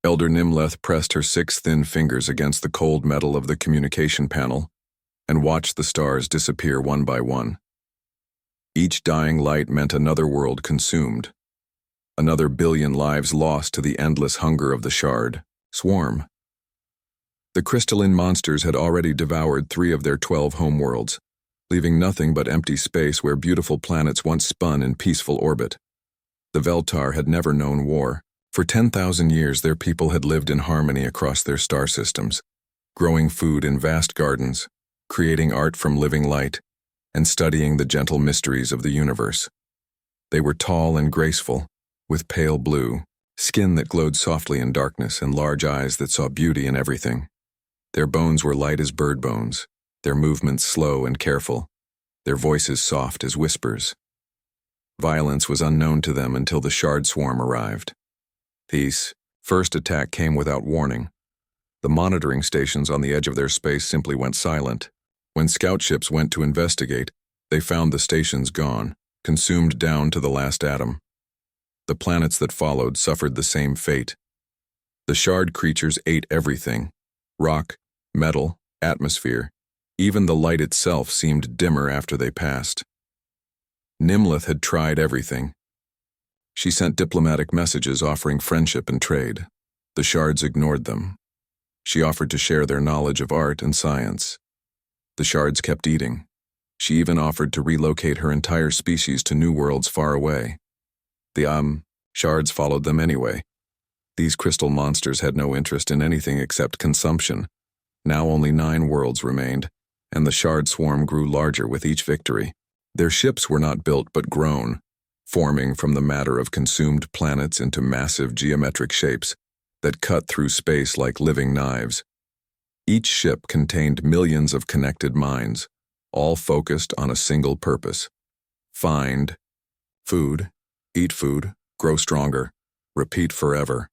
Elder Nimleth pressed her 6 thin fingers against the cold metal of the communication panel and watched the stars disappear one by one. Each dying light meant another world consumed, another billion lives lost to the endless hunger of the shard, swarm. The crystalline monsters had already devoured 3 of their 12 homeworlds, leaving nothing but empty space where beautiful planets once spun in peaceful orbit. The Veltar had never known war. For 10,000 years their people had lived in harmony across their star systems, growing food in vast gardens, creating art from living light, and studying the gentle mysteries of the universe. They were tall and graceful, with pale blue, skin that glowed softly in darkness and large eyes that saw beauty in everything. Their bones were light as bird bones, their movements slow and careful, their voices soft as whispers. Violence was unknown to them until the shard swarm arrived. Peace. First attack came without warning. The monitoring stations on the edge of their space simply went silent. When scout ships went to investigate, they found the stations gone, consumed down to the last atom. The planets that followed suffered the same fate. The shard creatures ate everything: rock, metal, atmosphere. Even the light itself seemed dimmer after they passed. Nimleth had tried everything. She sent diplomatic messages offering friendship and trade. The shards ignored them. She offered to share their knowledge of art and science. The shards kept eating. She even offered to relocate her entire species to new worlds far away. The shards followed them anyway. These crystal monsters had no interest in anything except consumption. Now only 9 worlds remained, and the shard swarm grew larger with each victory. Their ships were not built but grown, forming from the matter of consumed planets into massive geometric shapes that cut through space like living knives. Each ship contained millions of connected minds, all focused on a single purpose: find food, eat food, grow stronger, repeat forever.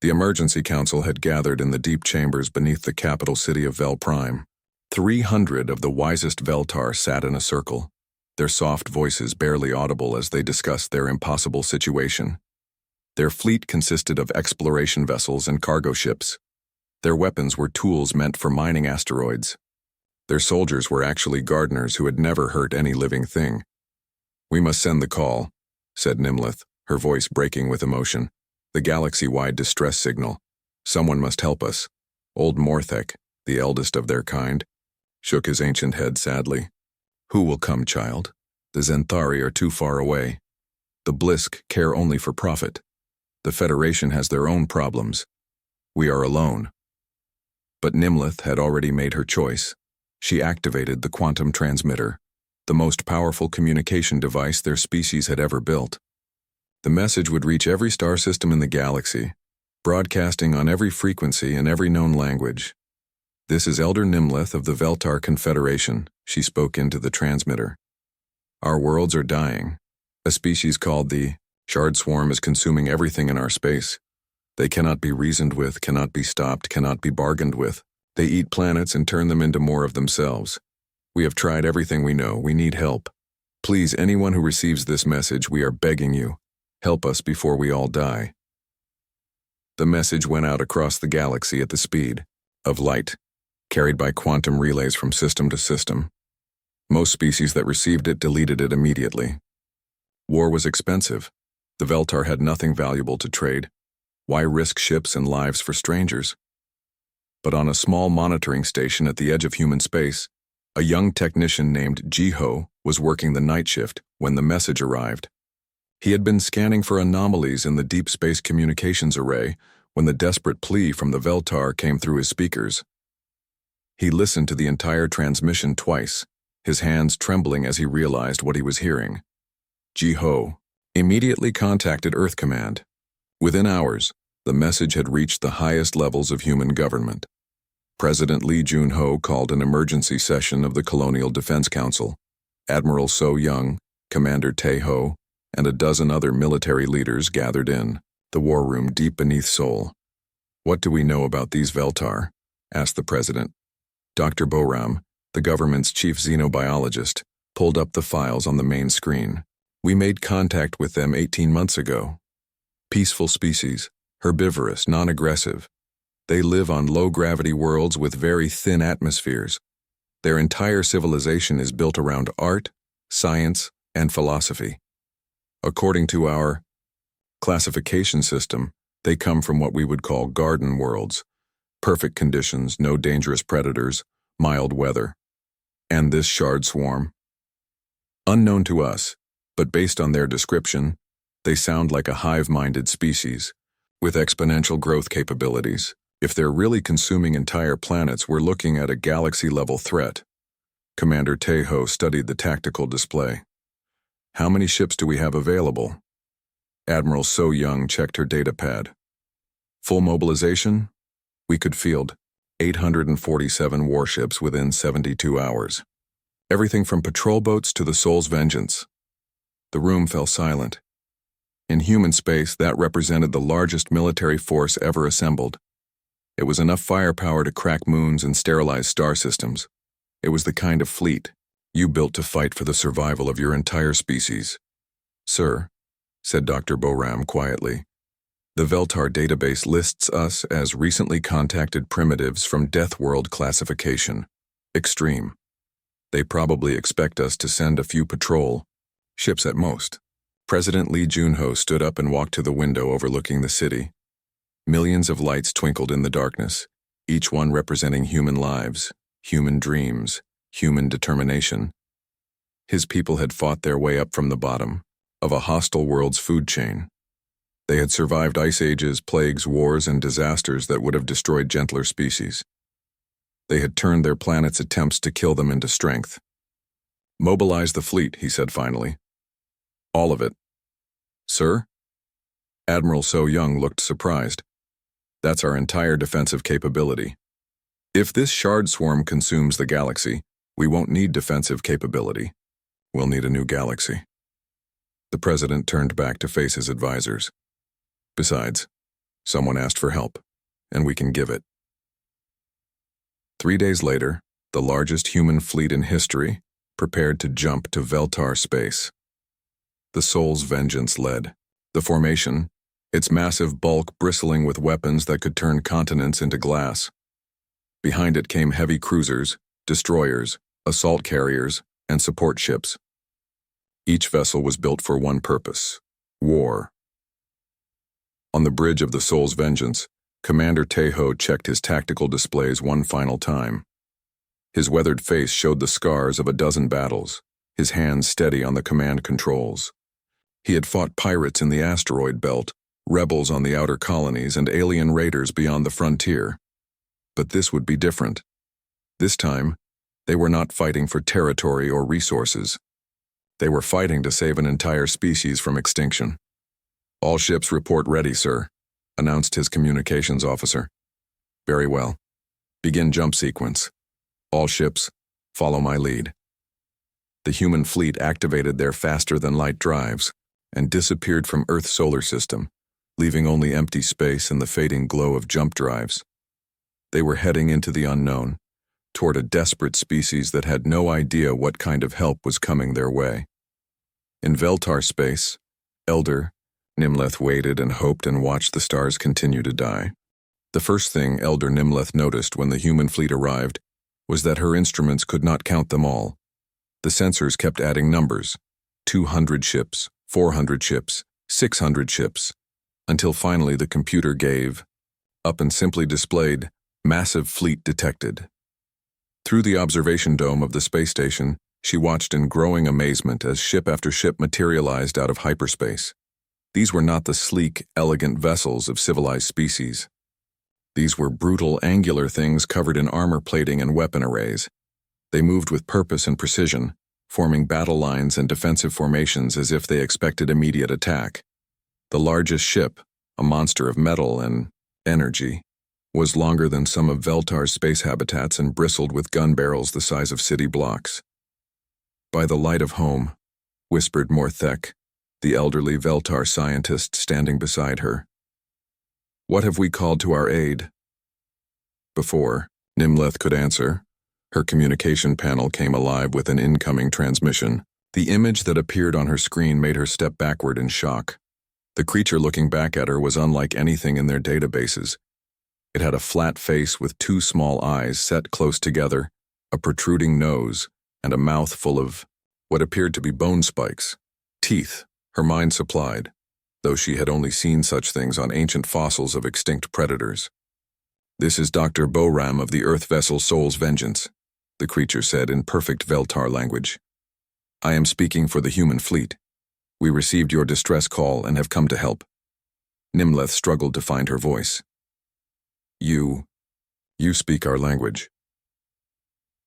The Emergency Council had gathered in the deep chambers beneath the capital city of SciFiPrime. 300 of the wisest Veltar sat in a circle, their soft voices barely audible as they discussed their impossible situation. Their fleet consisted of exploration vessels and cargo ships. Their weapons were tools meant for mining asteroids. Their soldiers were actually gardeners who had never hurt any living thing. "We must send the call," said Nimleth, her voice breaking with emotion. "The galaxy-wide distress signal. Someone must help us." Old Morthek, the eldest of their kind, shook his ancient head sadly. "Who will come, child? The Zenthari are too far away. The Blisk care only for profit. The Federation has their own problems. We are alone." But Nimleth had already made her choice. She activated the quantum transmitter, the most powerful communication device their species had ever built. The message would reach every star system in the galaxy, broadcasting on every frequency and every known language. "This is Elder Nimleth of the Veltar Confederation," she spoke into the transmitter. "Our worlds are dying. A species called the Shard Swarm is consuming everything in our space. They cannot be reasoned with, cannot be stopped, cannot be bargained with. They eat planets and turn them into more of themselves. We have tried everything we know. We need help. Please, anyone who receives this message, we are begging you, help us before we all die." The message went out across the galaxy at the speed of light, carried by quantum relays from system to system. Most species that received it deleted it immediately. War was expensive. The Veltar had nothing valuable to trade. Why risk ships and lives for strangers? But on a small monitoring station at the edge of human space, a young technician named Jiho was working the night shift when the message arrived. He had been scanning for anomalies in the deep space communications array when the desperate plea from the Veltar came through his speakers. He listened to the entire transmission twice, his hands trembling as he realized what he was hearing. Jiho immediately contacted Earth Command. Within hours, the message had reached the highest levels of human government. President Lee Jun-ho called an emergency session of the Colonial Defense Council. Admiral So Young, Commander Tae-ho, and a dozen other military leaders gathered in the war room deep beneath Seoul. "What do we know about these Veltar?" asked the president. Dr. Boram, the government's chief xenobiologist, pulled up the files on the main screen. "We made contact with them 18 months ago. Peaceful species, herbivorous, non-aggressive. They live on low-gravity worlds with very thin atmospheres. Their entire civilization is built around art, science, and philosophy. According to our classification system, they come from what we would call garden worlds. Perfect conditions, no dangerous predators, mild weather. And this shard swarm? Unknown to us, but based on their description, they sound like a hive-minded species, with exponential growth capabilities. If they're really consuming entire planets, we're looking at a galaxy-level threat. Commander Tejo studied the tactical display. How many ships do we have available? Admiral So Young checked her datapad. Full mobilization? We could field 847 warships within 72 hours. Everything from patrol boats to the Soul's Vengeance. The room fell silent. In human space, that represented the largest military force ever assembled. It was enough firepower to crack moons and sterilize star systems. It was the kind of fleet you built to fight for the survival of your entire species. Sir, said Dr. Boram quietly, the Veltar database lists us as recently contacted primitives from Death World classification. Extreme. They probably expect us to send a few patrol ships at most. President Lee Junho stood up and walked to the window overlooking the city. Millions of lights twinkled in the darkness, each one representing human lives, human dreams, human determination. His people had fought their way up from the bottom of a hostile world's food chain. They had survived ice ages, plagues, wars, and disasters that would have destroyed gentler species. They had turned their planet's attempts to kill them into strength. Mobilize the fleet, he said finally. All of it. Sir? Admiral So Young looked surprised. That's our entire defensive capability. If this shard swarm consumes the galaxy, we won't need defensive capability. We'll need a new galaxy. The president turned back to face his advisors. Besides, someone asked for help, and we can give it. 3 days later, the largest human fleet in history prepared to jump to Veltar space. The Soul's Vengeance led. The formation, its massive bulk bristling with weapons that could turn continents into glass. Behind it came heavy cruisers, destroyers, assault carriers, and support ships. Each vessel was built for one purpose: war. On the bridge of the Soul's Vengeance, Commander Tejo checked his tactical displays one final time. His weathered face showed the scars of a dozen battles, his hands steady on the command controls. He had fought pirates in the asteroid belt, rebels on the outer colonies, and alien raiders beyond the frontier. But this would be different. This time, they were not fighting for territory or resources. They were fighting to save an entire species from extinction. All ships report ready, sir, announced his communications officer. Very well. Begin jump sequence. All ships, follow my lead. The human fleet activated their faster-than-light drives and disappeared from Earth's solar system, leaving only empty space and the fading glow of jump drives. They were heading into the unknown, toward a desperate species that had no idea what kind of help was coming their way. In Veltar space, Elder Nimleth waited and hoped and watched the stars continue to die. The first thing Elder Nimleth noticed when the human fleet arrived was that her instruments could not count them all. The sensors kept adding numbers: 200 ships, 400 ships, 600 ships, until finally the computer gave up and simply displayed massive fleet detected. Through the observation dome of the space station, she watched in growing amazement as ship after ship materialized out of hyperspace. These were not the sleek, elegant vessels of civilized species. These were brutal, angular things covered in armor plating and weapon arrays. They moved with purpose and precision, forming battle lines and defensive formations as if they expected immediate attack. The largest ship, a monster of metal and energy, was longer than some of Veltar's space habitats and bristled with gun barrels the size of city blocks. By the light of home, whispered Morthek, the elderly Veltar scientist standing beside her. What have we called to our aid? Before Nimleth could answer, her communication panel came alive with an incoming transmission. The image that appeared on her screen made her step backward in shock. The creature looking back at her was unlike anything in their databases. It had a flat face with two small eyes set close together, a protruding nose, and a mouth full of what appeared to be bone spikes. Teeth, her mind supplied, though she had only seen such things on ancient fossils of extinct predators. "This is Dr. Boram of the Earth vessel Soul's Vengeance," the creature said in perfect Veltar language. "I am speaking for the human fleet. We received your distress call and have come to help." Nimleth struggled to find her voice. You speak our language.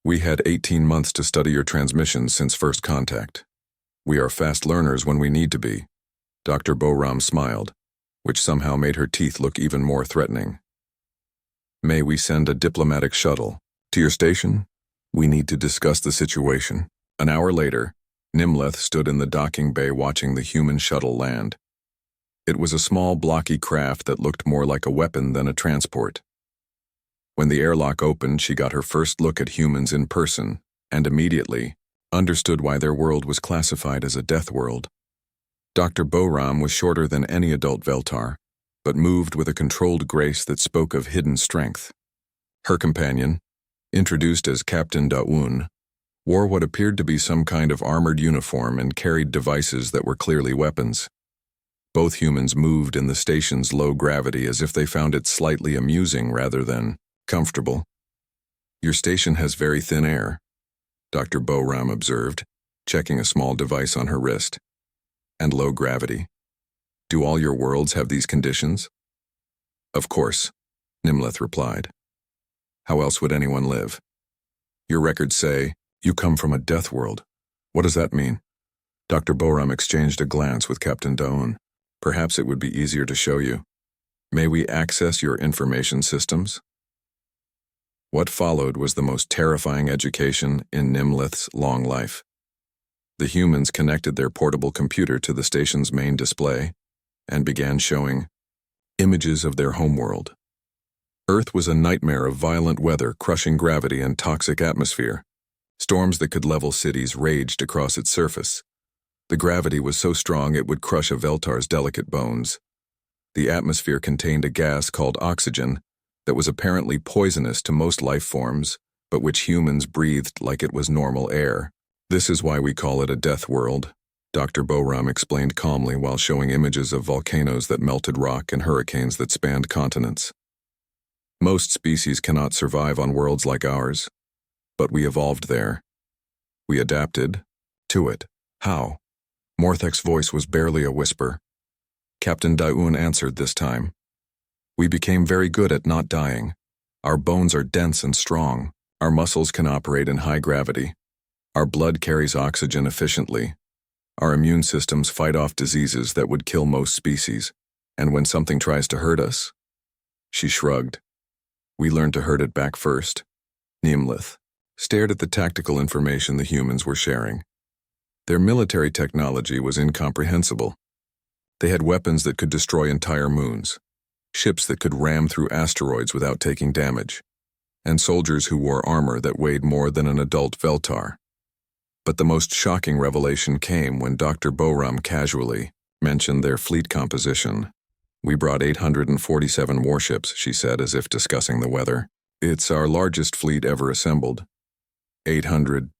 We had 18 months to study your transmissions since first contact. We are fast learners when we need to be." Dr. Boram smiled, which somehow made her teeth look even more threatening. "May we send a diplomatic shuttle to your station? We need to discuss the situation." An hour later, Nimleth stood in the docking bay watching the human shuttle land. It was a small, blocky craft that looked more like a weapon than a transport. When the airlock opened, she got her first look at humans in person, and immediately understood why their world was classified as a death world. Dr. Boram was shorter than any adult Veltar, but moved with a controlled grace that spoke of hidden strength. Her companion, introduced as Captain Daun, wore what appeared to be some kind of armored uniform and carried devices that were clearly weapons. Both humans moved in the station's low gravity as if they found it slightly amusing rather than comfortable. "Your station has very thin air," Dr. Boram observed, checking a small device on her wrist. "And low gravity. Do all your worlds have these conditions?" "Of course," Nimleth replied. "How else would anyone live? Your records say you come from a death world. What does that mean?" Dr. Boram exchanged a glance with Captain Daun. "Perhaps it would be easier to show you. May we access your information systems?" What followed was the most terrifying education in Nimleth's long life. The humans connected their portable computer to the station's main display and began showing images of their homeworld. Earth was a nightmare of violent weather, crushing gravity, and toxic atmosphere. Storms that could level cities raged across its surface. The gravity was so strong it would crush a Veltar's delicate bones. The atmosphere contained a gas called oxygen that was apparently poisonous to most life forms, but which humans breathed like it was normal air. "This is why we call it a death world," Dr. Boram explained calmly while showing images of volcanoes that melted rock and hurricanes that spanned continents. "Most species cannot survive on worlds like ours, but we evolved there. We adapted to it." "How?" Morthek's voice was barely a whisper. Captain Daun answered this time. "We became very good at not dying. Our bones are dense and strong. Our muscles can operate in high gravity. Our blood carries oxygen efficiently. Our immune systems fight off diseases that would kill most species. And when something tries to hurt us," she shrugged, "we learn to hurt it back first." Nimleth stared at the tactical information the humans were sharing. Their military technology was incomprehensible. They had weapons that could destroy entire moons, ships that could ram through asteroids without taking damage, and soldiers who wore armor that weighed more than an adult Veltar. But the most shocking revelation came when Dr. Boram casually mentioned their fleet composition. "We brought 847 warships," she said, as if discussing the weather. "It's our largest fleet ever assembled." 800.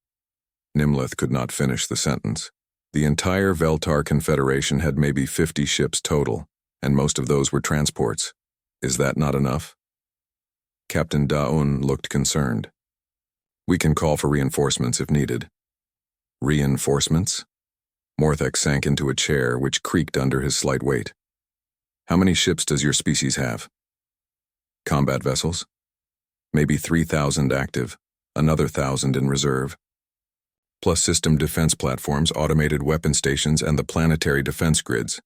Nimleth could not finish the sentence. The entire Veltar Confederation had maybe 50 ships total, and most of those were transports. Is that not enough? Captain Daun looked concerned. "We can call for reinforcements if needed." "Reinforcements?" Morthek sank into a chair which creaked under his slight weight. "How many ships does your species have?" "Combat vessels? Maybe 3,000 active, another 1,000 in reserve. Plus system defense platforms, automated weapon stations, and the planetary defense grids."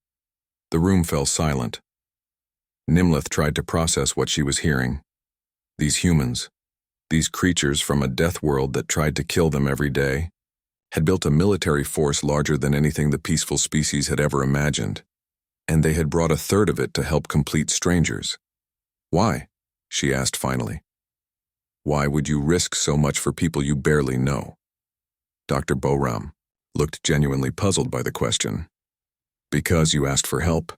The room fell silent. Nimleth tried to process what she was hearing. These humans, these creatures from a death world that tried to kill them every day, had built a military force larger than anything the peaceful species had ever imagined, and they had brought a third of it to help complete strangers. "Why?" she asked finally. "Why would you risk so much for people you barely know?" Dr. Boram looked genuinely puzzled by the question. "Because you asked for help,"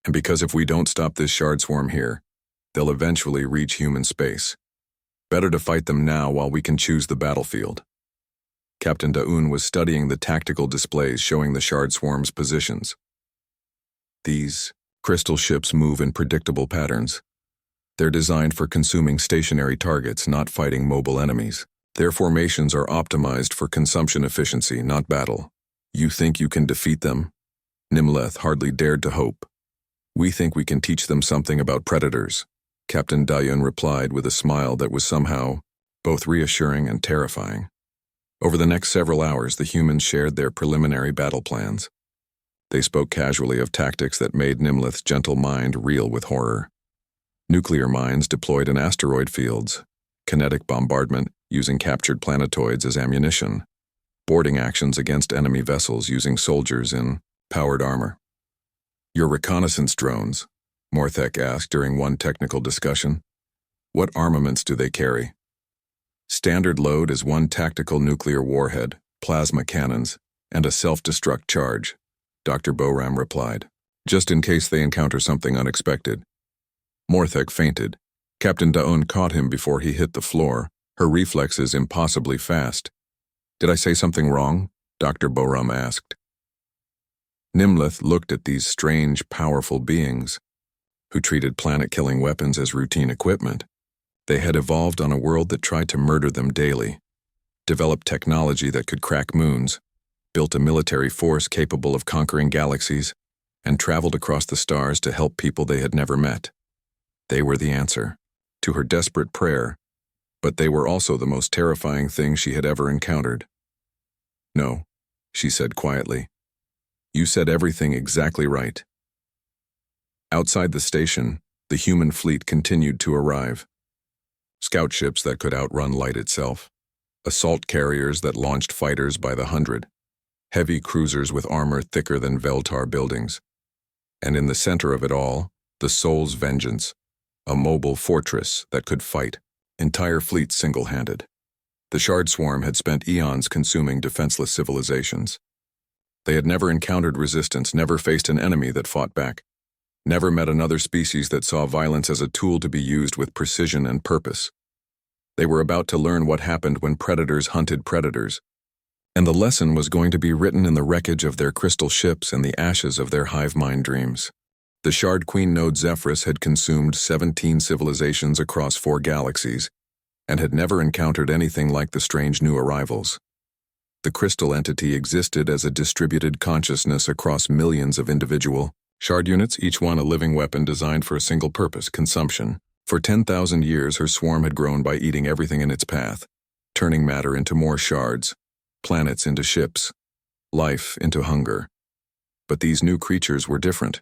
And because if we don't stop this shard swarm here, they'll eventually reach human space. Better to fight them now while we can choose the battlefield. Captain Daun was studying the tactical displays showing the shard swarm's positions. These crystal ships move in predictable patterns. They're designed for consuming stationary targets, not fighting mobile enemies. Their formations are optimized for consumption efficiency, not battle. You think you can defeat them? Nimleth hardly dared to hope. We think we can teach them something about predators, Captain Daun replied with a smile that was somehow both reassuring and terrifying. Over the next several hours, the humans shared their preliminary battle plans. They spoke casually of tactics that made Nimleth's gentle mind reel with horror. Nuclear mines deployed in asteroid fields, kinetic bombardment using captured planetoids as ammunition, boarding actions against enemy vessels using soldiers in powered armor. Your reconnaissance drones, Morthek asked during one technical discussion. What armaments do they carry? Standard load is one tactical nuclear warhead, plasma cannons, and a self-destruct charge, Dr. Boram replied, just in case they encounter something unexpected. Morthek fainted. Captain Daun caught him before he hit the floor, her reflexes impossibly fast. Did I say something wrong? Dr. Boram asked. Nimleth looked at these strange, powerful beings who treated planet-killing weapons as routine equipment. They had evolved on a world that tried to murder them daily, developed technology that could crack moons, built a military force capable of conquering galaxies, and traveled across the stars to help people they had never met. They were the answer to her desperate prayer, but they were also the most terrifying thing she had ever encountered. No, she said quietly. You said everything exactly right. Outside the station, the human fleet continued to arrive. Scout ships that could outrun light itself, assault carriers that launched fighters by the hundred, heavy cruisers with armor thicker than Veltar buildings. And in the center of it all, the Soul's Vengeance, a mobile fortress that could fight entire fleets single-handed. The Shard Swarm had spent eons consuming defenseless civilizations. They had never encountered resistance, never faced an enemy that fought back, never met another species that saw violence as a tool to be used with precision and purpose. They were about to learn what happened when predators hunted predators, and the lesson was going to be written in the wreckage of their crystal ships and the ashes of their hive mind dreams. The Shard Queen node Zephyrus had consumed 17 civilizations across 4 galaxies, and had never encountered anything like the strange new arrivals. The crystal entity existed as a distributed consciousness across millions of individual Shard units, each one a living weapon designed for a single purpose, consumption. For 10,000 years, her swarm had grown by eating everything in its path, turning matter into more shards, planets into ships, life into hunger. But these new creatures were different.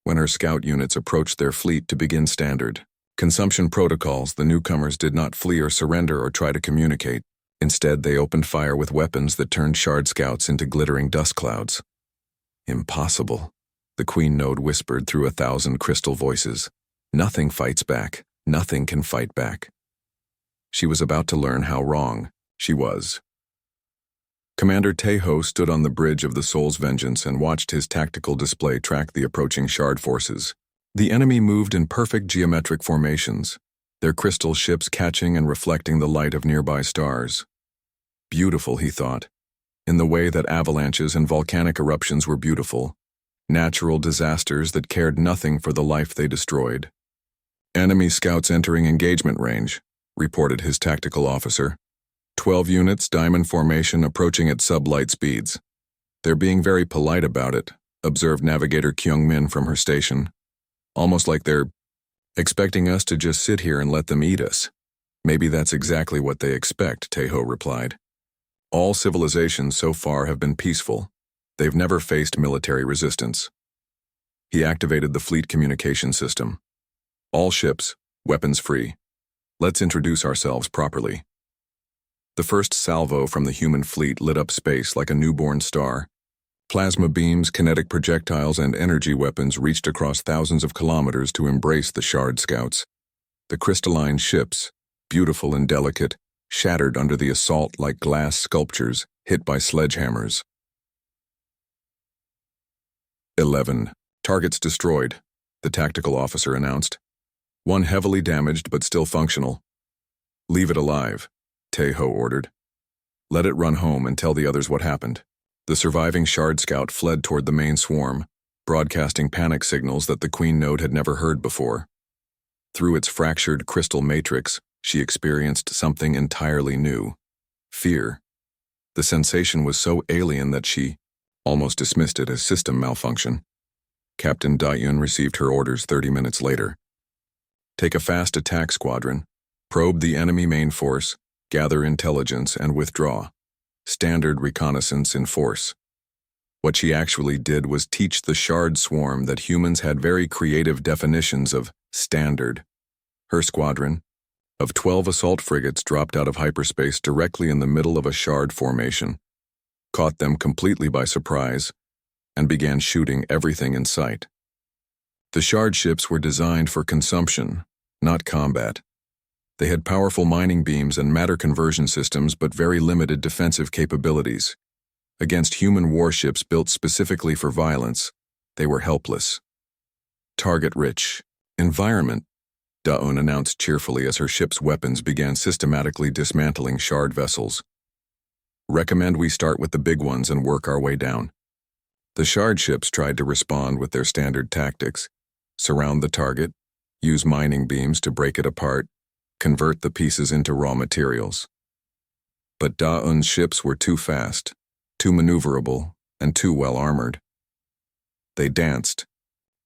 When her scout units approached their fleet to begin standard consumption protocols, the newcomers did not flee or surrender or try to communicate. Instead, they opened fire with weapons that turned Shard scouts into glittering dust clouds. Impossible, the Queen Node whispered through 1,000 crystal voices. Nothing fights back. Nothing can fight back. She was about to learn how wrong she was. Commander Teho stood on the bridge of the Soul's Vengeance and watched his tactical display track the approaching Shard forces. The enemy moved in perfect geometric formations, their crystal ships catching and reflecting the light of nearby stars. Beautiful, he thought, in the way that avalanches and volcanic eruptions were beautiful, natural disasters that cared nothing for the life they destroyed. Enemy scouts entering engagement range, reported his tactical officer. 12 units, diamond formation, approaching at sub-light speeds. They're being very polite about it, observed Navigator Kyung-min from her station. Almost like they're expecting us to just sit here and let them eat us. Maybe that's exactly what they expect, Teho replied. All civilizations so far have been peaceful. They've never faced military resistance. He activated the fleet communication system. All ships, weapons free. Let's introduce ourselves properly. The first salvo from the human fleet lit up space like a newborn star. Plasma beams, kinetic projectiles, and energy weapons reached across thousands of kilometers to embrace the Shard scouts. The crystalline ships, beautiful and delicate, shattered under the assault like glass sculptures hit by sledgehammers. 11. Targets destroyed, the tactical officer announced. One heavily damaged but still functional. Leave it alive, Tejo ordered. Let it run home and tell the others what happened. The surviving Shard Scout fled toward the main swarm, broadcasting panic signals that the Queen Node had never heard before. Through its fractured crystal matrix, she experienced something entirely new. Fear. The sensation was so alien that she almost dismissed it as system malfunction. Captain Dayun received her orders 30 minutes later. Take a fast attack squadron, probe the enemy main force, gather intelligence, and withdraw. Standard reconnaissance in force. What she actually did was teach the Shard Swarm that humans had very creative definitions of standard. Her squadron of 12 assault frigates dropped out of hyperspace directly in the middle of a Shard formation, caught them completely by surprise, and began shooting everything in sight. The Shard ships were designed for consumption, not combat. They had powerful mining beams and matter conversion systems but very limited defensive capabilities. Against human warships built specifically for violence, they were helpless. Target-rich environment, Da'un announced cheerfully as her ship's weapons began systematically dismantling Shard vessels. Recommend we start with the big ones and work our way down. The Shard ships tried to respond with their standard tactics: surround the target, use mining beams to break it apart, convert the pieces into raw materials. But Da'un's ships were too fast, too maneuverable, and too well armored. They danced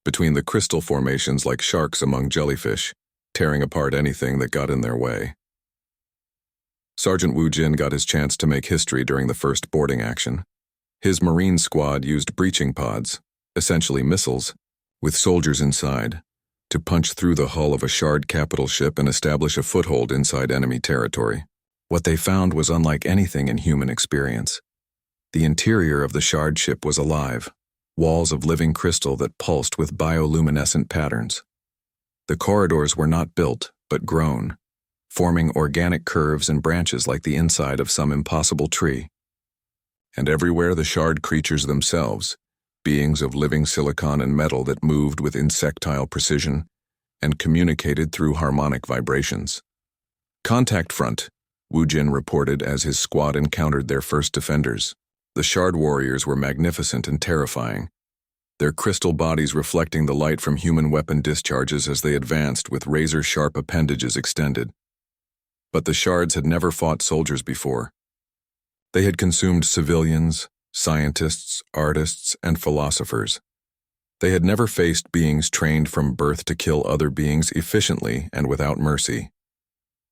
between the crystal formations like sharks among jellyfish, tearing apart anything that got in their way. Sergeant Wu Jin got his chance to make history during the first boarding action. His Marine squad used breaching pods, essentially missiles, with soldiers inside, to punch through the hull of a Shard capital ship and establish a foothold inside enemy territory. What they found was unlike anything in human experience. The interior of the Shard ship was alive, walls of living crystal that pulsed with bioluminescent patterns. The corridors were not built, but grown, forming organic curves and branches like the inside of some impossible tree. And everywhere the Shard creatures themselves, beings of living silicon and metal that moved with insectile precision and communicated through harmonic vibrations. Contact front, Wu Jin reported as his squad encountered their first defenders. The Shard warriors were magnificent and terrifying, their crystal bodies reflecting the light from human weapon discharges as they advanced with razor-sharp appendages extended. But the Shards had never fought soldiers before. They had consumed civilians, scientists, artists, and philosophers. They had never faced beings trained from birth to kill other beings efficiently and without mercy.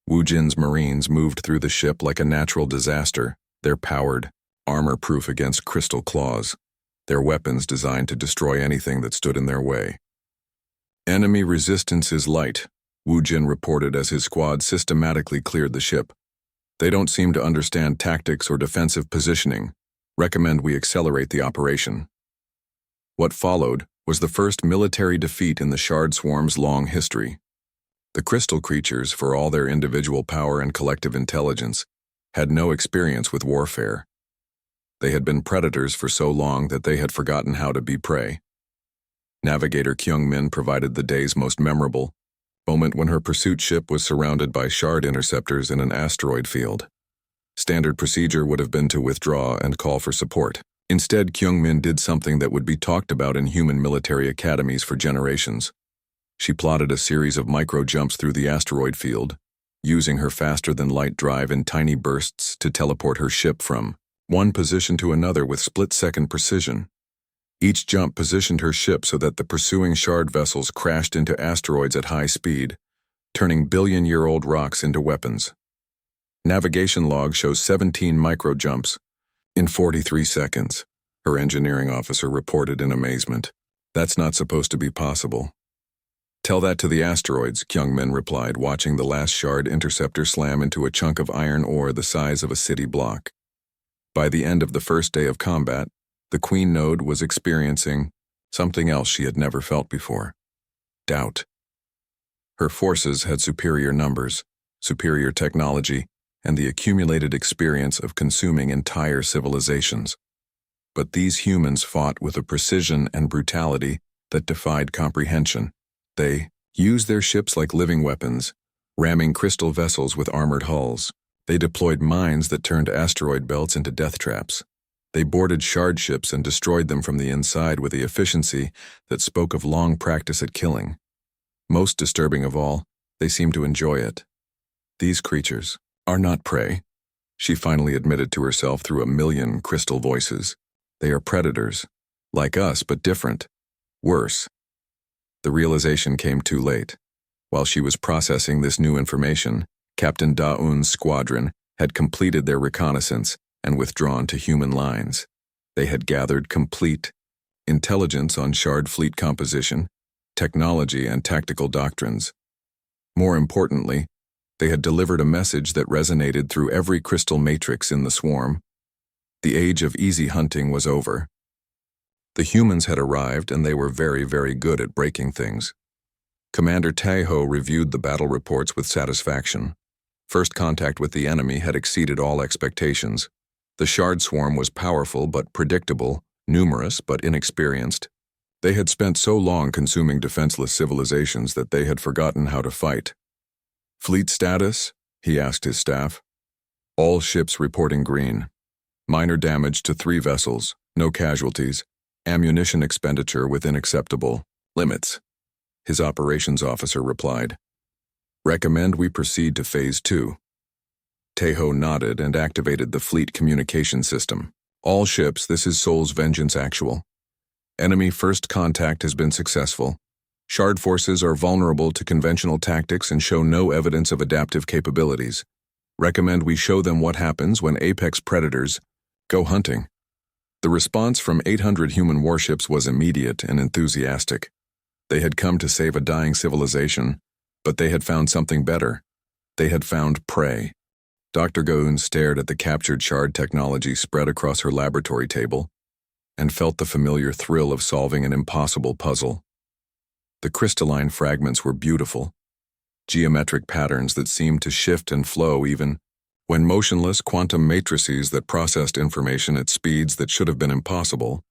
Wu Jin's Marines moved through the ship like a natural disaster, their powered, armor-proof against crystal claws, their weapons designed to destroy anything that stood in their way. Enemy resistance is light, Wu Jin reported as his squad systematically cleared the ship. They don't seem to understand tactics or defensive positioning. Recommend we accelerate the operation. What followed was the first military defeat in the Shard Swarm's long history. The crystal creatures, for all their individual power and collective intelligence, had no experience with warfare. They had been predators for so long that they had forgotten how to be prey. Navigator Kyung-min provided the day's most memorable moment when her pursuit ship was surrounded by Shard interceptors in an asteroid field. Standard procedure would have been to withdraw and call for support. Instead, Kyung-min did something that would be talked about in human military academies for generations. She plotted a series of micro-jumps through the asteroid field, using her faster-than-light drive in tiny bursts to teleport her ship from one position to another with split-second precision. Each jump positioned her ship so that the pursuing Shard vessels crashed into asteroids at high speed, turning billion-year-old rocks into weapons. Navigation log shows 17 micro-jumps in 43 seconds, her engineering officer reported in amazement. That's not supposed to be possible. Tell that to the asteroids, Kyung-min replied, watching the last Shard interceptor slam into a chunk of iron ore the size of a city block. By the end of the first day of combat, the Queen Node was experiencing something else she had never felt before: doubt. Her forces had superior numbers, superior technology, and the accumulated experience of consuming entire civilizations. But these humans fought with a precision and brutality that defied comprehension. They used their ships like living weapons, ramming crystal vessels with armored hulls. They deployed mines that turned asteroid belts into death traps. They boarded shard ships and destroyed them from the inside with the efficiency that spoke of long practice at killing. Most disturbing of all, they seemed to enjoy it. These creatures are not prey, she finally admitted to herself through a million crystal voices. They are predators, like us but different, worse. The realization came too late. While she was processing this new information, Captain Daun's squadron had completed their reconnaissance and withdrawn to human lines. They had gathered complete intelligence on shard fleet composition, technology, and tactical doctrines. More importantly, they had delivered a message that resonated through every crystal matrix in the swarm. The age of easy hunting was over. The humans had arrived, and they were very, very good at breaking things. Commander Taeho reviewed the battle reports with satisfaction. First contact with the enemy had exceeded all expectations. The shard swarm was powerful but predictable, numerous but inexperienced. They had spent so long consuming defenseless civilizations that they had forgotten how to fight. Fleet status? He asked his staff. All ships reporting green. Minor damage to 3 vessels, no casualties, ammunition expenditure within acceptable limits. His operations officer replied. Recommend we proceed to Phase 2. Taeho nodded and activated the fleet communication system. All ships, this is Soul's Vengeance Actual. Enemy first contact has been successful. Shard forces are vulnerable to conventional tactics and show no evidence of adaptive capabilities. Recommend we show them what happens when apex predators go hunting. The response from 800 human warships was immediate and enthusiastic. They had come to save a dying civilization, but they had found something better. They had found prey. Dr. Gaun stared at the captured shard technology spread across her laboratory table and felt the familiar thrill of solving an impossible puzzle. The crystalline fragments were beautiful, geometric patterns that seemed to shift and flow even when motionless, quantum matrices that processed information at speeds that should have been impossible,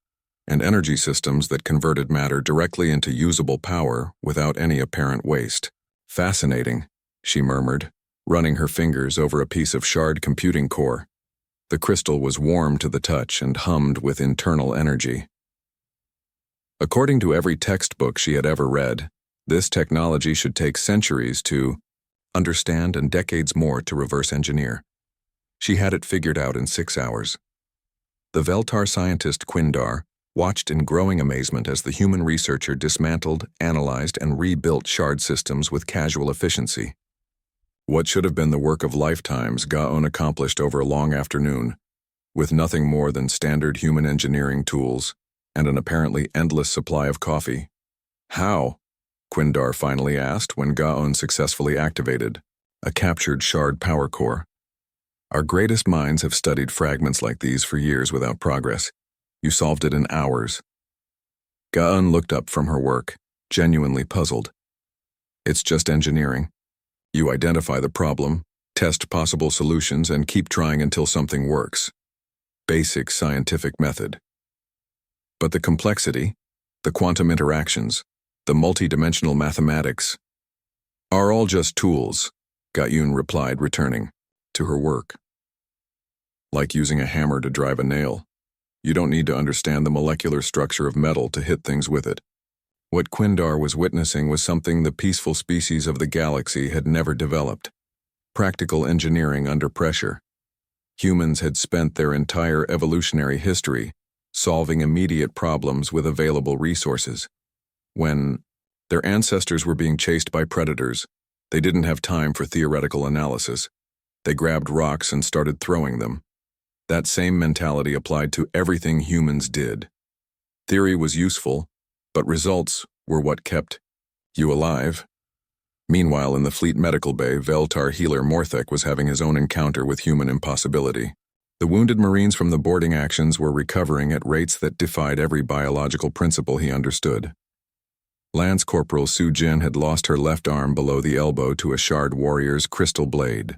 and energy systems that converted matter directly into usable power without any apparent waste. Fascinating, she murmured, running her fingers over a piece of shard computing core. The crystal was warm to the touch and hummed with internal energy. According to every textbook she had ever read, this technology should take centuries to understand and decades more to reverse engineer. She had it figured out in 6 hours. The Veltar scientist Quindar watched in growing amazement as the human researcher dismantled, analyzed, and rebuilt shard systems with casual efficiency. What should have been the work of lifetimes, Gaon accomplished over a long afternoon, with nothing more than standard human engineering tools and an apparently endless supply of coffee. How? Quindar finally asked when Gaon successfully activated a captured shard power core. Our greatest minds have studied fragments like these for years without progress. You solved it in hours. Gaon looked up from her work, genuinely puzzled. It's just engineering. You identify the problem, test possible solutions, and keep trying until something works. Basic scientific method. But the complexity, the quantum interactions, the multidimensional mathematics, are all just tools, Gaon replied, returning to her work. Like using a hammer to drive a nail. You don't need to understand the molecular structure of metal to hit things with it. What Quindar was witnessing was something the peaceful species of the galaxy had never developed. Practical engineering under pressure. Humans had spent their entire evolutionary history solving immediate problems with available resources. When their ancestors were being chased by predators, they didn't have time for theoretical analysis. They grabbed rocks and started throwing them. That same mentality applied to everything humans did. Theory was useful, but results were what kept you alive. Meanwhile, in the fleet medical bay, Veltar healer Morthek was having his own encounter with human impossibility. The wounded Marines from the boarding actions were recovering at rates that defied every biological principle he understood. Lance Corporal Su Jin had lost her left arm below the elbow to a shard warrior's crystal blade.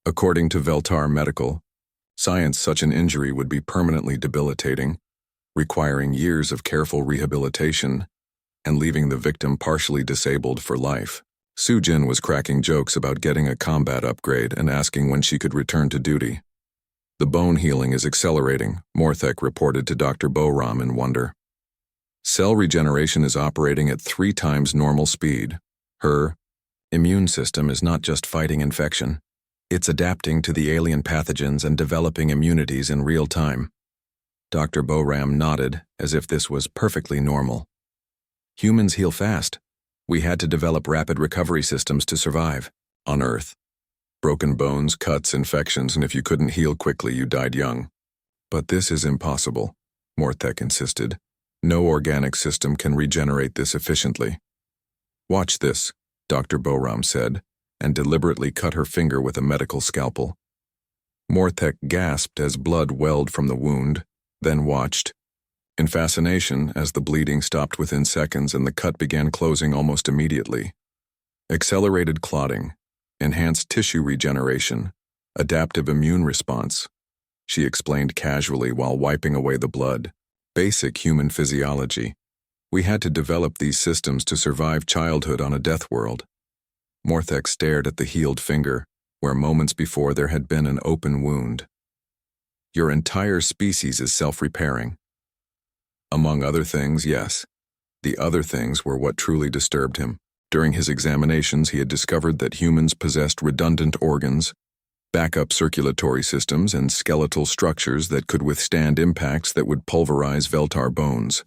According to Veltar Medical Science, such an injury would be permanently debilitating, requiring years of careful rehabilitation and leaving the victim partially disabled for life. Sujin was cracking jokes about getting a combat upgrade and asking when she could return to duty. The bone healing is accelerating, Morthek reported to Dr. Boram in wonder. Cell regeneration is operating at 3 times normal speed. Her immune system is not just fighting infection. It's adapting to the alien pathogens and developing immunities in real time. Dr. Boram nodded, as if this was perfectly normal. Humans heal fast. We had to develop rapid recovery systems to survive. On Earth. Broken bones, cuts, infections, and if you couldn't heal quickly, you died young. But this is impossible, Morthek insisted. No organic system can regenerate this efficiently. Watch this, Dr. Boram said, and deliberately cut her finger with a medical scalpel. Morthek gasped as blood welled from the wound, then watched, in fascination, as the bleeding stopped within seconds and the cut began closing almost immediately. Accelerated clotting, enhanced tissue regeneration, adaptive immune response, she explained casually while wiping away the blood. Basic human physiology. We had to develop these systems to survive childhood on a death world. Morthek stared at the healed finger, where moments before there had been an open wound. Your entire species is self-repairing. Among other things, yes. The other things were what truly disturbed him. During his examinations, he had discovered that humans possessed redundant organs, backup circulatory systems, and skeletal structures that could withstand impacts that would pulverize Veltar bones.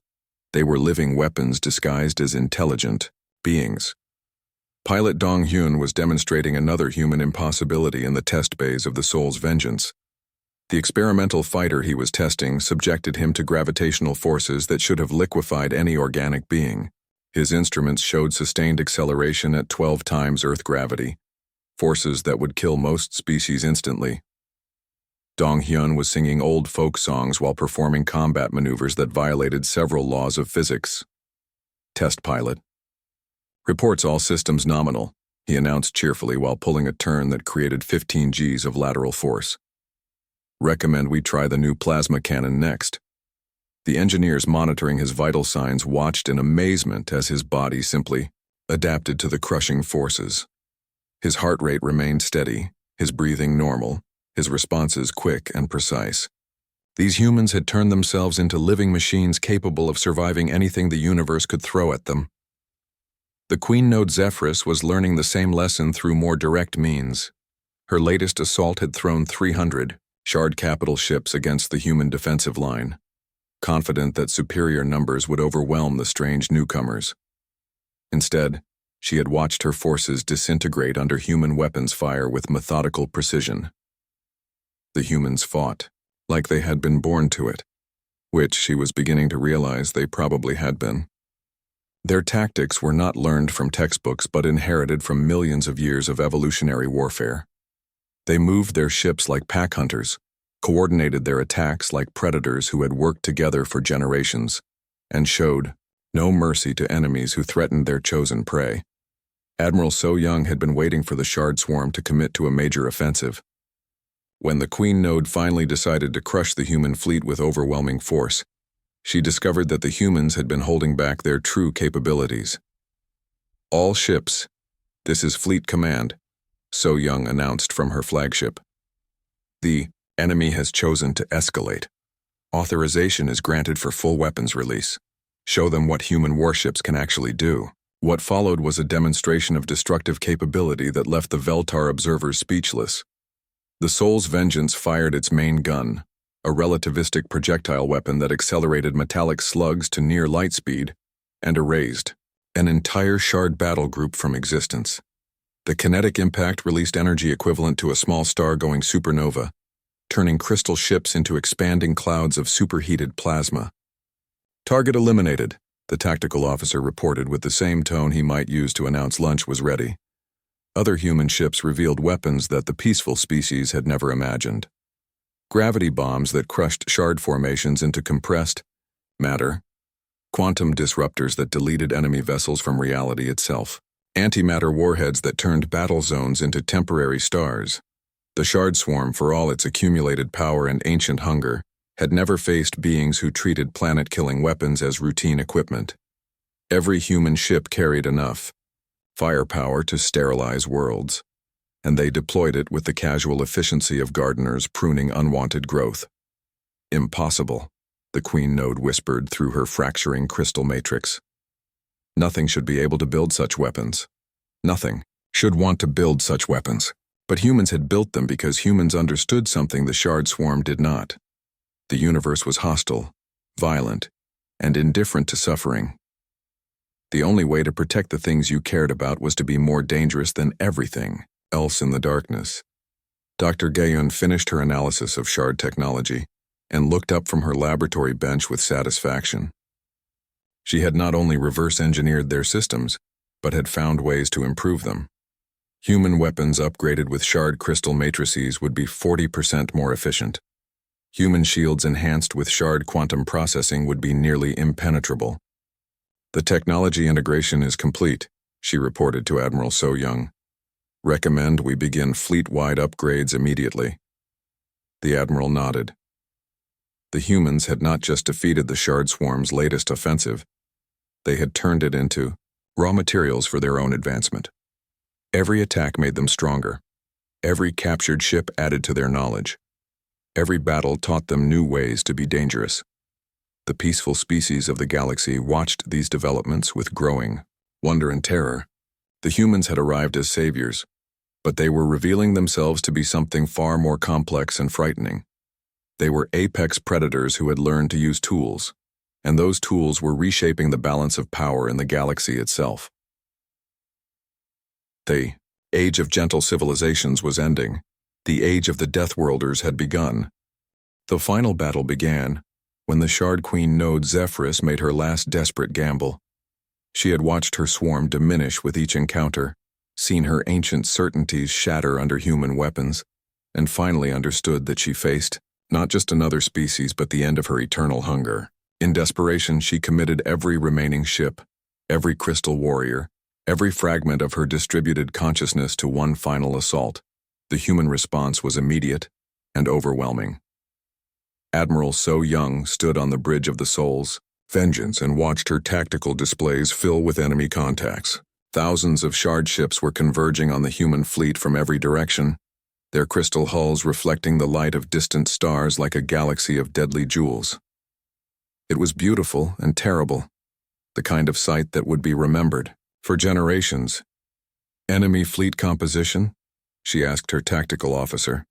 They were living weapons disguised as intelligent beings. Pilot Dong Hyun was demonstrating another human impossibility in the test bays of the Soul's Vengeance. The experimental fighter he was testing subjected him to gravitational forces that should have liquefied any organic being. His instruments showed sustained acceleration at 12 times Earth gravity, forces that would kill most species instantly. Dong Hyun was singing old folk songs while performing combat maneuvers that violated several laws of physics. Test pilot. Reports all systems nominal, he announced cheerfully while pulling a turn that created 15 Gs of lateral force. Recommend we try the new plasma cannon next. The engineers monitoring his vital signs watched in amazement as his body simply adapted to the crushing forces. His heart rate remained steady, his breathing normal, his responses quick and precise. These humans had turned themselves into living machines capable of surviving anything the universe could throw at them. The Queen Node Zephyrus was learning the same lesson through more direct means. Her latest assault had thrown 300 Shard capital ships against the human defensive line, confident that superior numbers would overwhelm the strange newcomers. Instead, she had watched her forces disintegrate under human weapons fire with methodical precision. The humans fought, like they had been born to it, which she was beginning to realize they probably had been. Their tactics were not learned from textbooks but inherited from millions of years of evolutionary warfare. They moved their ships like pack hunters, coordinated their attacks like predators who had worked together for generations, and showed no mercy to enemies who threatened their chosen prey. Admiral So Young had been waiting for the Shard Swarm to commit to a major offensive. When the Queen Node finally decided to crush the human fleet with overwhelming force, she discovered that the humans had been holding back their true capabilities. All ships, this is Fleet Command, So Young announced from her flagship. The enemy has chosen to escalate. Authorization is granted for full weapons release. Show them what human warships can actually do. What followed was a demonstration of destructive capability that left the Veltar observers speechless. The Soul's Vengeance fired its main gun, a relativistic projectile weapon that accelerated metallic slugs to near light speed and erased an entire Shard battle group from existence. The kinetic impact released energy equivalent to a small star-going supernova, turning crystal ships into expanding clouds of superheated plasma. Target eliminated, the tactical officer reported with the same tone he might use to announce lunch was ready. Other human ships revealed weapons that the peaceful species had never imagined. Gravity bombs that crushed shard formations into compressed matter, quantum disruptors that deleted enemy vessels from reality itself, antimatter warheads that turned battle zones into temporary stars. The Shard Swarm, for all its accumulated power and ancient hunger, had never faced beings who treated planet-killing weapons as routine equipment. Every human ship carried enough firepower to sterilize worlds, and they deployed it with the casual efficiency of gardeners pruning unwanted growth. Impossible, the Queen Node whispered through her fracturing crystal matrix. Nothing should be able to build such weapons. Nothing should want to build such weapons. But humans had built them because humans understood something the Shard Swarm did not. The universe was hostile, violent, and indifferent to suffering. The only way to protect the things you cared about was to be more dangerous than everything else in the darkness. Dr. Gayun finished her analysis of Shard technology and looked up from her laboratory bench with satisfaction. She had not only reverse-engineered their systems, but had found ways to improve them. Human weapons upgraded with Shard crystal matrices would be 40% more efficient. Human shields enhanced with Shard quantum processing would be nearly impenetrable. The technology integration is complete, she reported to Admiral So Young. Recommend we begin fleet-wide upgrades immediately. The Admiral nodded. The humans had not just defeated the Shard Swarm's latest offensive, they had turned it into raw materials for their own advancement. Every attack made them stronger. Every captured ship added to their knowledge. Every battle taught them new ways to be dangerous. The peaceful species of the galaxy watched these developments with growing wonder and terror. The humans had arrived as saviors, but they were revealing themselves to be something far more complex and frightening. They were apex predators who had learned to use tools, and those tools were reshaping the balance of power in the galaxy itself. The age of gentle civilizations was ending. The age of the Deathworlders had begun. The final battle began when the Shard Queen Node Zephyrus made her last desperate gamble. She had watched her swarm diminish with each encounter, seen her ancient certainties shatter under human weapons, and finally understood that she faced not just another species but the end of her eternal hunger. In desperation, she committed every remaining ship, every crystal warrior, every fragment of her distributed consciousness to one final assault. The human response was immediate and overwhelming. Admiral So Young stood on the Bridge of the Souls, Vengeance, and watched her tactical displays fill with enemy contacts. Thousands of shard ships were converging on the human fleet from every direction, their crystal hulls reflecting the light of distant stars like a galaxy of deadly jewels. It was beautiful and terrible, the kind of sight that would be remembered for generations. Enemy fleet composition? She asked her tactical officer.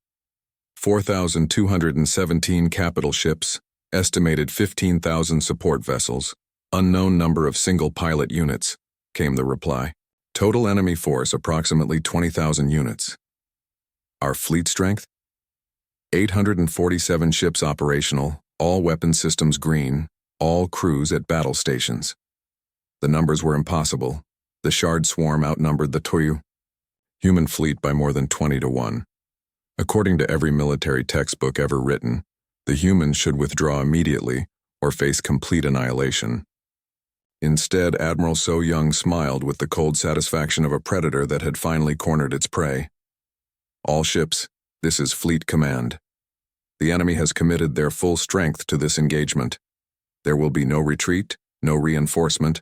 4,217 capital ships, estimated 15,000 support vessels, unknown number of single-pilot units, came the reply. Total enemy force approximately 20,000 units. Our fleet strength? 847 ships operational, all weapon systems green, all crews at battle stations. The numbers were impossible. The Shard Swarm outnumbered the Toyu human fleet by more than 20 to 1. According to every military textbook ever written, the humans should withdraw immediately or face complete annihilation. Instead, Admiral So Young smiled with the cold satisfaction of a predator that had finally cornered its prey. All ships, this is Fleet Command. The enemy has committed their full strength to this engagement. There will be no retreat, no reinforcement,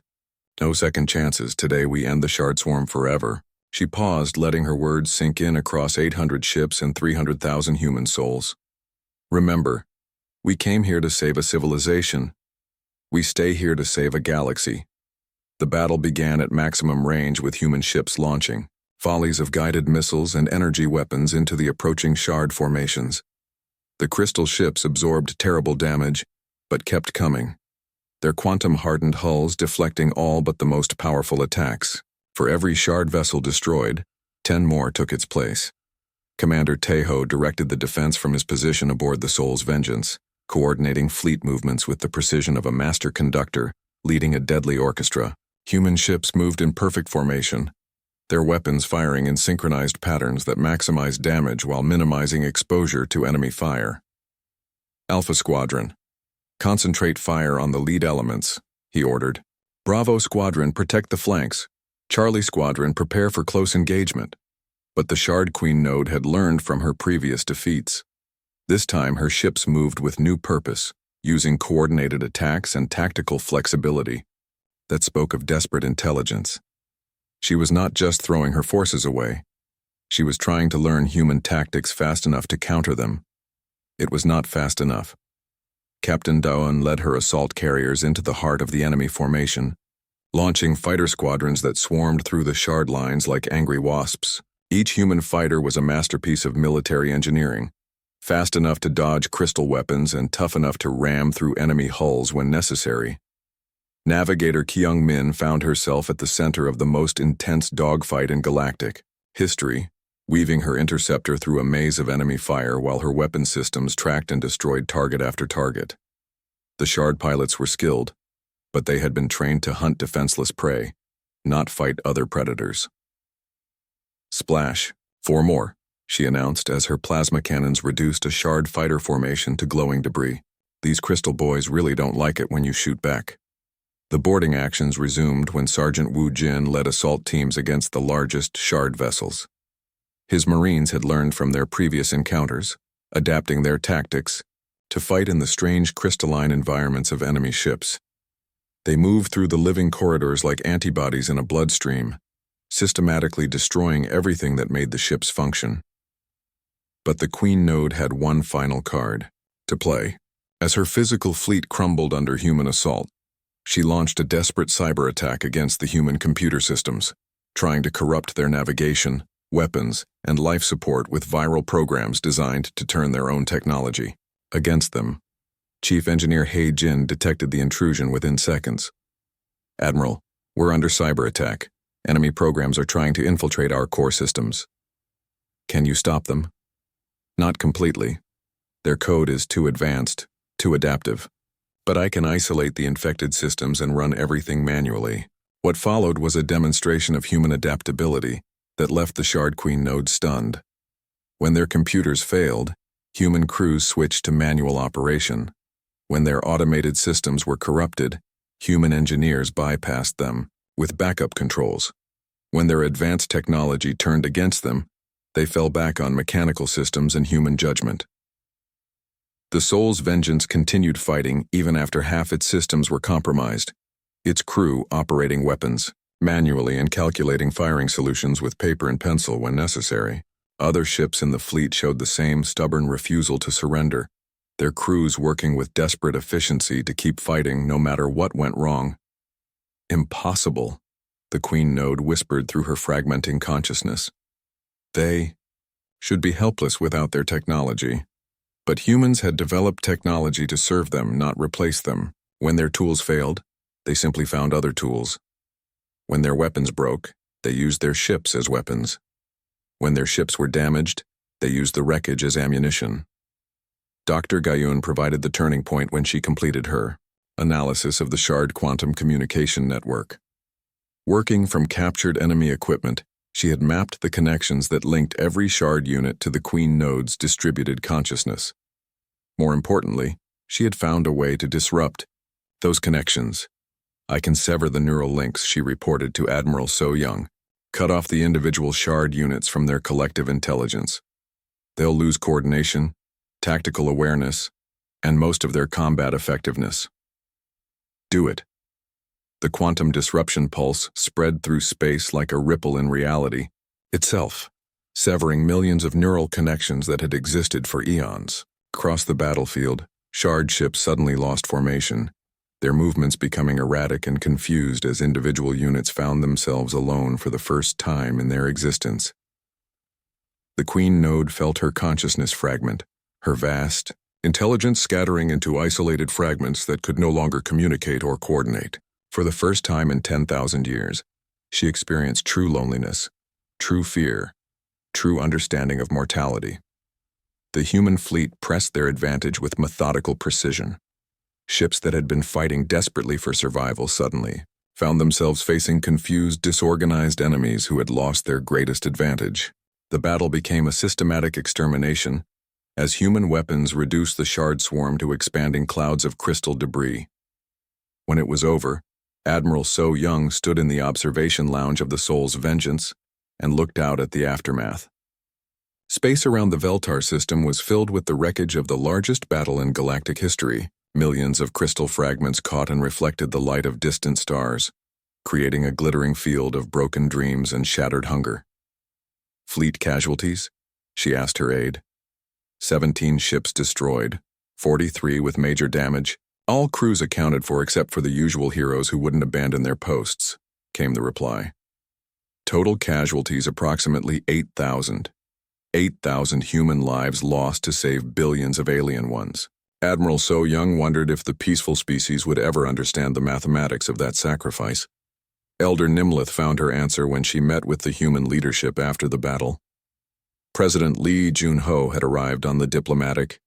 no second chances. Today we end the Shard Swarm forever. She paused, letting her words sink in across 800 ships and 300,000 human souls. Remember, we came here to save a civilization. We stay here to save a galaxy. The battle began at maximum range with human ships launching volleys of guided missiles and energy weapons into the approaching shard formations. The crystal ships absorbed terrible damage, but kept coming, their quantum-hardened hulls deflecting all but the most powerful attacks. For every shard vessel destroyed, 10 more took its place. Commander Tejo directed the defense from his position aboard the Soul's Vengeance, coordinating fleet movements with the precision of a master conductor, leading a deadly orchestra. Human ships moved in perfect formation, their weapons firing in synchronized patterns that maximized damage while minimizing exposure to enemy fire. Alpha Squadron, concentrate fire on the lead elements, he ordered. Bravo Squadron, protect the flanks. Charlie Squadron, prepare for close engagement. But the Shard Queen Node had learned from her previous defeats. This time her ships moved with new purpose, using coordinated attacks and tactical flexibility. that spoke of desperate intelligence. She was not just throwing her forces away. She was trying to learn human tactics fast enough to counter them. It was not fast enough. Captain Daon led her assault carriers into the heart of the enemy formation, launching fighter squadrons that swarmed through the shard lines like angry wasps. Each human fighter was a masterpiece of military engineering, fast enough to dodge crystal weapons and tough enough to ram through enemy hulls when necessary. Navigator Kyung Min found herself at the center of the most intense dogfight in galactic history, weaving her interceptor through a maze of enemy fire while her weapon systems tracked and destroyed target after target. The shard pilots were skilled, but they had been trained to hunt defenseless prey, not fight other predators. Splash. 4 more, she announced as her plasma cannons reduced a shard fighter formation to glowing debris. These crystal boys really don't like it when you shoot back. The boarding actions resumed when Sergeant Wu Jin led assault teams against the largest shard vessels. His Marines had learned from their previous encounters, adapting their tactics to fight in the strange crystalline environments of enemy ships. They moved through the living corridors like antibodies in a bloodstream, systematically destroying everything that made the ships function. But the Queen Node had one final card to play. As her physical fleet crumbled under human assault, she launched a desperate cyber attack against the human computer systems, trying to corrupt their navigation, weapons, and life support with viral programs designed to turn their own technology against them. Chief Engineer He Jin detected the intrusion within seconds. "Admiral, we're under cyber attack. Enemy programs are trying to infiltrate our core systems. Can you stop them?" "Not completely. Their code is too advanced, too adaptive. But I can isolate the infected systems and run everything manually." What followed was a demonstration of human adaptability that left the Shard Queen node stunned. When their computers failed, human crews switched to manual operation. When their automated systems were corrupted, human engineers bypassed them with backup controls. When their advanced technology turned against them, they fell back on mechanical systems and human judgment. The Soul's Vengeance continued fighting even after half its systems were compromised, its crew operating weapons manually and calculating firing solutions with paper and pencil when necessary. Other ships in the fleet showed the same stubborn refusal to surrender, their crews working with desperate efficiency to keep fighting no matter what went wrong. "Impossible," the Queen Node whispered through her fragmenting consciousness. They should be helpless without their technology. But humans had developed technology to serve them, not replace them. When their tools failed, they simply found other tools. When their weapons broke, they used their ships as weapons. When their ships were damaged, they used the wreckage as ammunition. Dr. Gayun provided the turning point when she completed her analysis of the Shard Quantum Communication Network. Working from captured enemy equipment, she had mapped the connections that linked every Shard unit to the Queen Node's distributed consciousness. More importantly, she had found a way to disrupt those connections. "I can sever the neural links," she reported to Admiral So Young, "cut off the individual Shard units from their collective intelligence. They'll lose coordination, tactical awareness, and most of their combat effectiveness." "Do it." The quantum disruption pulse spread through space like a ripple in reality itself, severing millions of neural connections that had existed for eons. Across the battlefield, Shard ships suddenly lost formation, their movements becoming erratic and confused as individual units found themselves alone for the first time in their existence. The Queen Node felt her consciousness fragment, her vast intelligence scattering into isolated fragments that could no longer communicate or coordinate. For the first time in 10,000 years, she experienced true loneliness, true fear, true understanding of mortality. The human fleet pressed their advantage with methodical precision. Ships that had been fighting desperately for survival suddenly found themselves facing confused, disorganized enemies who had lost their greatest advantage. The battle became a systematic extermination as human weapons reduced the Shard swarm to expanding clouds of crystal debris. When it was over, Admiral So Young stood in the observation lounge of the Soul's Vengeance and looked out at the aftermath. Space around the Veltar system was filled with the wreckage of the largest battle in galactic history. Millions of crystal fragments caught and reflected the light of distant stars, creating a glittering field of broken dreams and shattered hunger. Fleet casualties? She asked her aide. 17 ships destroyed, 43 with major damage, all crews accounted for except for the usual heroes who wouldn't abandon their posts, came the reply. Total casualties approximately 8,000. 8,000 human lives lost to save billions of alien ones. Admiral So Young wondered if the peaceful species would ever understand the mathematics of that sacrifice. Elder Nimlith found her answer when she met with the human leadership after the battle. President Lee Jun-ho had arrived on the diplomatic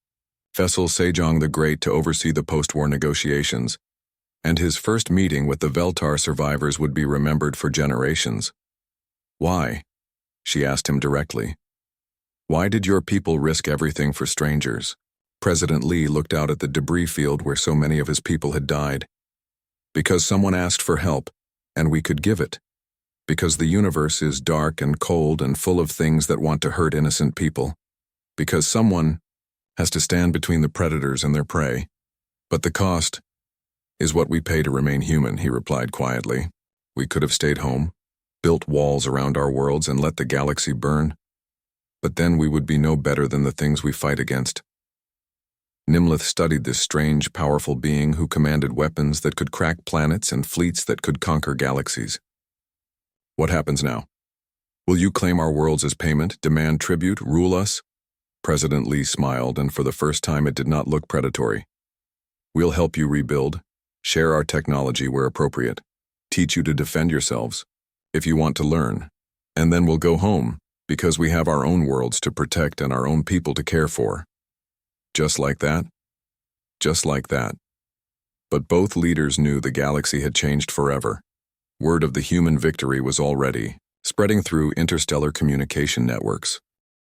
vessel Sejong the Great to oversee the post-war negotiations, and his first meeting with the Veltar survivors would be remembered for generations. Why? She asked him directly. Why did your people risk everything for strangers? President Lee looked out at the debris field where so many of his people had died. Because someone asked for help, and we could give it. Because the universe is dark and cold and full of things that want to hurt innocent people. Because someone has to stand between the predators and their prey. But the cost is what we pay to remain human, he replied quietly. We could have stayed home, built walls around our worlds and let the galaxy burn. But then we would be no better than the things we fight against. Nimlith studied this strange, powerful being who commanded weapons that could crack planets and fleets that could conquer galaxies. What happens now? Will you claim our worlds as payment, demand tribute, rule us? President Lee smiled, and for the first time it did not look predatory. We'll help you rebuild, share our technology where appropriate, teach you to defend yourselves, if you want to learn, and then we'll go home, because we have our own worlds to protect and our own people to care for. Just like that? Just like that. But both leaders knew the galaxy had changed forever. Word of the human victory was already spreading through interstellar communication networks.